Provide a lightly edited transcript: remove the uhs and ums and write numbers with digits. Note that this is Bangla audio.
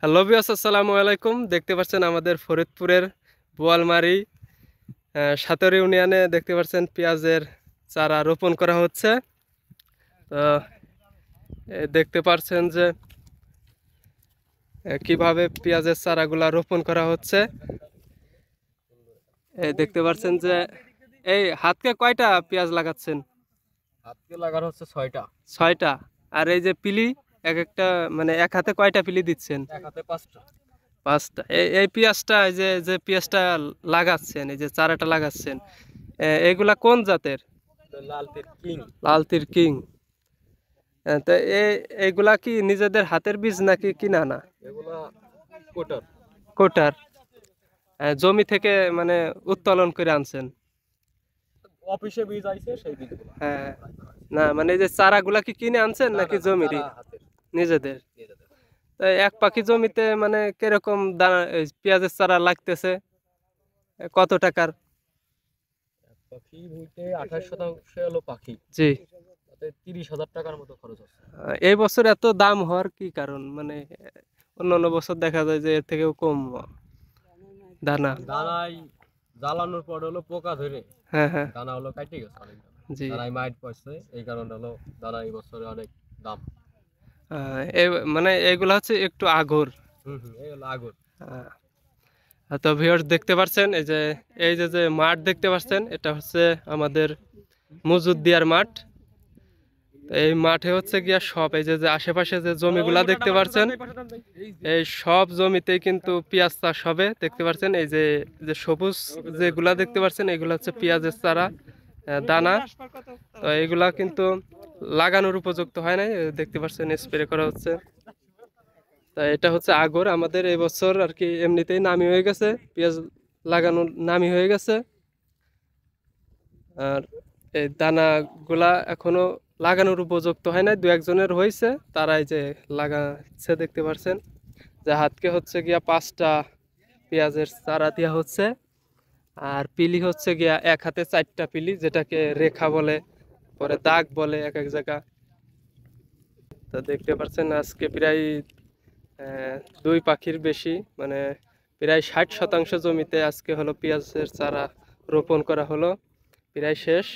হ্যালো ভিউয়ার্স, আসসালামু আলাইকুম। দেখতে পাচ্ছেন আমাদের ফরিদপুরের বোয়ালমারী সাতর ইউনিয়নে দেখতে পাচ্ছেন পেঁয়াজের চারা রোপণ করা হচ্ছে। তো দেখতে পাচ্ছেন যে কিভাবে পেঁয়াজের চারাগুলা রোপণ করা হচ্ছে। দেখতে পাচ্ছেন যে এই হাতকে কয়টা পেঁয়াজ লাগাচ্ছেন? হাতকে লাগানো হচ্ছে 6টা। 6টা। আর এই যে পিলি এক একটা মানে এক হাতে কয়টা পিলি দিচ্ছেন? এক হাতে 5টা। 5টা। এই পেঁয়াজটা এই যে যে পেঁয়াজটা লাগাচ্ছেন, এই যে চারাটা লাগাচ্ছেন, এগুলা কোন জাতের? লাল তীর কিং। লাল তীর কিং। তো এইগুলা কি নিজেদের হাতের বীজ নাকি কিনা আনা? এগুলা কোটার। কোটার। জমি থেকে মানে উত্তোলন করে আনছেন? অফিসে বীজ আইছে সেই বীজগুলো। হ্যাঁ। না মানে এই যে চারাগুলা কি কিনে আনছেন নাকি জমিরই? তারা হাতের নিজেদের। নিজেদের। তো এক পাখি জমিতে মানে কিরকম দানা এই পেঁয়াজের চারা লাগতেছে? কত টাকার? পাখি বইতে 28% হলো পাখি। জি। তাতে 30,000 টাকার মতো খরচ আছে। এই বছর এত দাম হওয়ার কি কারণ? মানে অন্যান্য বছর দেখা যায় যে এর থেকেও কম দানা। দানাই জ্বালানোর পর হলো পোকা ধরে হ্যাঁ, হ্যাঁ। দানা হলো কাটে গেছে অনেক দানা। জি। দানাই মাইট পড়ছে, এই কারণে হলো দানা এই বছরে অনেক দাম। মানে এগুলা হচ্ছে একটু আগর। এই হলো আগুন। তো ভিউয়ার্স দেখতে পাচ্ছেন এই যে যে মাঠ দেখতে পাচ্ছেন, এটা হচ্ছে আমাদের মজুদ দিয়ার মাঠ। তো এই মাঠে হচ্ছে গিয়া সব এই যে যে আশেপাশে যে জমিগুলা দেখতে পাচ্ছেন, এই সব জমিতেই কিন্তু পেঁয়াজ চাষ হবে। দেখতে পাচ্ছেন এই যে যে সবুজ যেগুলা দেখতে পাচ্ছেন, এগুলা হচ্ছে পেঁয়াজের চারা, দানা। তো এগুলা কিন্তু লাগানোর উপযুক্ত হয় নাই, দেখতে পাচ্ছেন স্প্রে করা হচ্ছে। তা এটা হচ্ছে আগর আমাদের এই বছর আর কি এমনিতেই নামি হয়ে গেছে, পেঁয়াজ লাগানোর নামি হয়ে গেছে। আর এই দানাগুলা এখনো লাগানোর উপযুক্ত হয় না, দু একজনের হয়েছে, তারাই যে লাগাচ্ছে দেখতে পাচ্ছেন। যে হাতকে হচ্ছে গিয়া 5টা পেঁয়াজের চারা দেওয়া হচ্ছে। আর পিলি হচ্ছে গিয়া এক হাতে 4টা পিলি, যেটাকে রেখা বলে, পরে দাগ বলে এক এক জায়গা। তো দেখতে পাচ্ছেন আজকে প্রায় 2 পাখির বেশি, মানে প্রায় 60% জমিতে আজকে হলো পেঁয়াজের চারা রোপণ করা হলো, প্রায় শেষ।